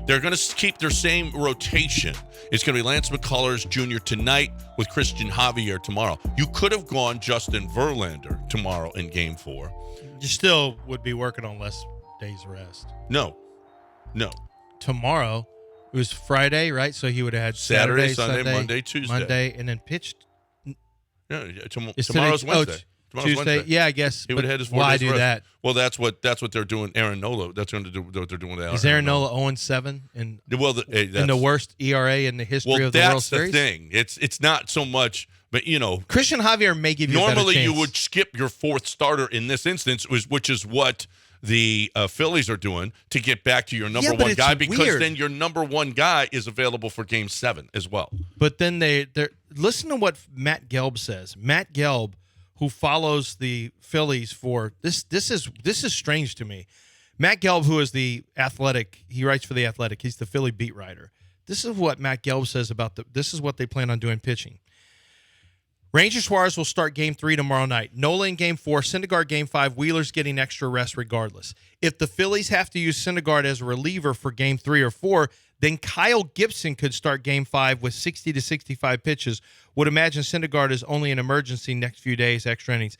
They're going to keep their same rotation. It's going to be Lance McCullers Jr. tonight with Christian Javier tomorrow. You could have gone Justin Verlander tomorrow in Game 4. You still would be working on less days rest. No. Tomorrow, it was Friday, right? So he would have had Saturday, Sunday, Monday, Tuesday. Monday, and then pitched. Yeah, tomorrow's Wednesday. Tomorrow's Tuesday. Wednesday. Yeah, I guess. He would have had his 4 why days do rest. that? Well, that's what they're doing. Aaron Nola. That's going to do what they're doing with Is Aaron Nola 0-7 in the worst ERA in the history of the World Series? Well, that's the thing. It's not so much, but Christian Javier may give you normally a better chance. you would skip your 4th starter in this instance, which is what the Phillies are doing to get back to your number one guy, because then your number one guy is available for Game 7 as well. But then they're listen to what Matt Gelb says. Matt Gelb, who follows the Phillies for this is strange to me. Matt Gelb, who is the Athletic, he writes for the Athletic. He's the Philly beat writer. This is what Matt Gelb says about this is what they plan on doing pitching. Ranger Suarez will start Game 3 tomorrow night. Nola in Game 4, Syndergaard Game 5. Wheeler's getting extra rest regardless. If the Phillies have to use Syndergaard as a reliever for Game 3 or 4, then Kyle Gibson could start Game 5 with 60 to 65 pitches. Would imagine Syndergaard is only an emergency next few days, extra innings.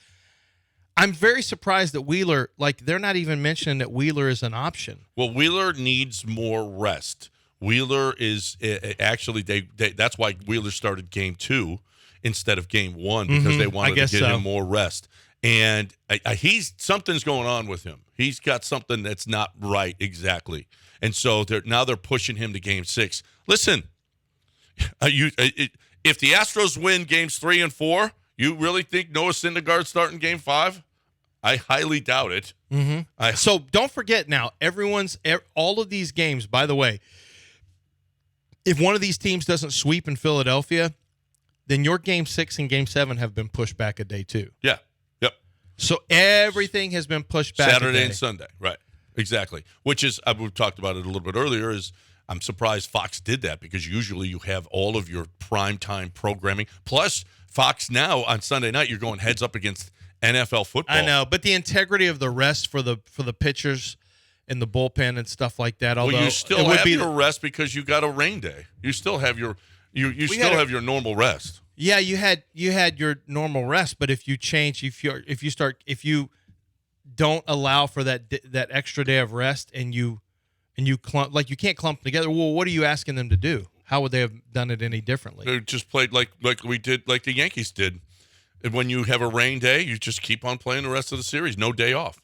I'm very surprised that Wheeler, they're not even mentioning that Wheeler is an option. Well, Wheeler needs more rest. Wheeler is actually that's why Wheeler started Game 2 instead of Game 1, because they wanted to get him more rest. And something's going on with him. He's got something that's not right exactly. And so they're pushing him to Game 6. Listen, if the Astros win Games 3 and 4, you really think Noah Syndergaard's starting Game 5? I highly doubt it. Mm-hmm. So don't forget now, all of these games, by the way, if one of these teams doesn't sweep in Philadelphia, then your Game 6 and Game 7 have been pushed back a day too. Yeah. Yep. So everything has been pushed back Saturday and Sunday. Right. Exactly. Which is, we talked about it a little bit earlier, is I'm surprised Fox did that, because usually you have all of your primetime programming. Plus, Fox now on Sunday night, you're going heads up against NFL football. I know, but the integrity of the rest for the pitchers and the bullpen and stuff like that. Although you still have your rest because you got a rain day. You still have your have your normal rest. Yeah, you had your normal rest, but if you change, if you don't allow for that extra day of rest and you clump, you can't clump together. Well, what are you asking them to do? How would they have done it any differently? They just played like we did, like the Yankees did. And when you have a rain day, you just keep on playing the rest of the series. No day off.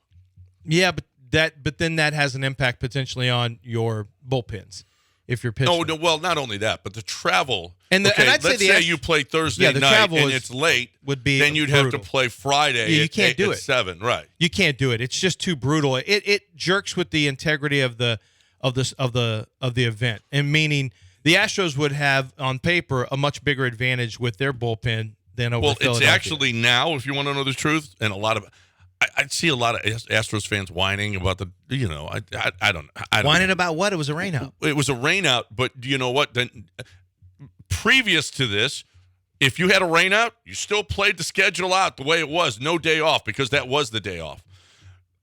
Yeah, but then that has an impact potentially on your bullpens if you're pitching. No, well, not only that, but the travel. And I'd let's say you play Thursday night and it's late, then you'd have to play Friday. Yeah, you can't do it. 7, right? You can't do it. It's just too brutal. It jerks with the integrity of the event, and meaning the Astros would have on paper a much bigger advantage with their bullpen than over Philadelphia. It's actually now, if you want to know the truth, and I see a lot of Astros fans whining about I don't whining about what? It was a rainout. It was a rainout, but you know what? Then previous to this, if you had a rainout, you still played the schedule out the way it was, no day off, because that was the day off.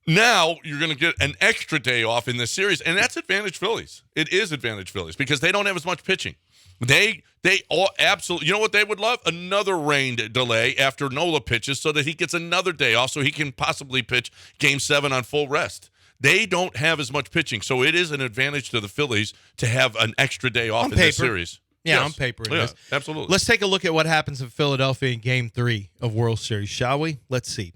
Now you're going to get an extra day off in this series, and that's advantage Phillies. It is advantage Phillies because they don't have as much pitching. They all absolutely. You know what they would love? Another rain delay after Nola pitches, so that he gets another day off, so he can possibly pitch Game 7 on full rest. They don't have as much pitching, so it is an advantage to the Phillies to have an extra day off in this series. Yeah, on paper it is. Absolutely. Let's take a look at what happens in Philadelphia in Game 3 of World Series, shall we? Let's see.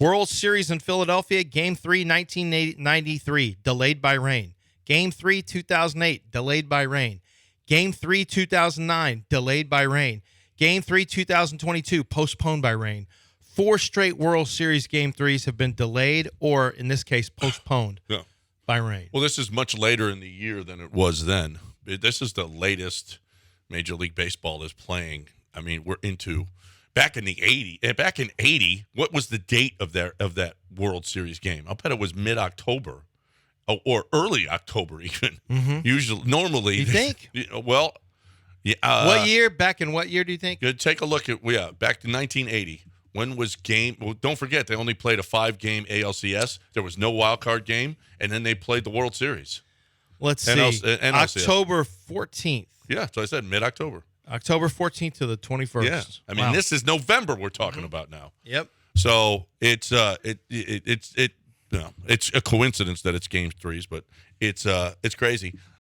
World Series in Philadelphia, Game 3, 1993, delayed by rain. Game 3, 2008, delayed by rain. Game 3, 2009, delayed by rain. Game 3, 2022, postponed by rain. 4 straight World Series Game 3s have been delayed or, in this case, postponed by rain. Well, this is much later in the year than it was then. This is the latest Major League Baseball is playing. I mean, we're into back in 80, what was the date of that World Series game? I'll bet it was mid-October. Or early October, even. Mm-hmm. Normally. You think? Well, yeah. What year? Back in what year do you think? Take a look at back to 1980. When was game? Well, don't forget they only played a 5-game ALCS. There was no wild card game, and then they played the World Series. Let's see. NLCS. October 14th. Yeah, so I said mid-October. October 14th to the 21st. Yeah, I mean this is November we're talking about now. Yep. So it's it's a coincidence that it's game threes, but it's crazy.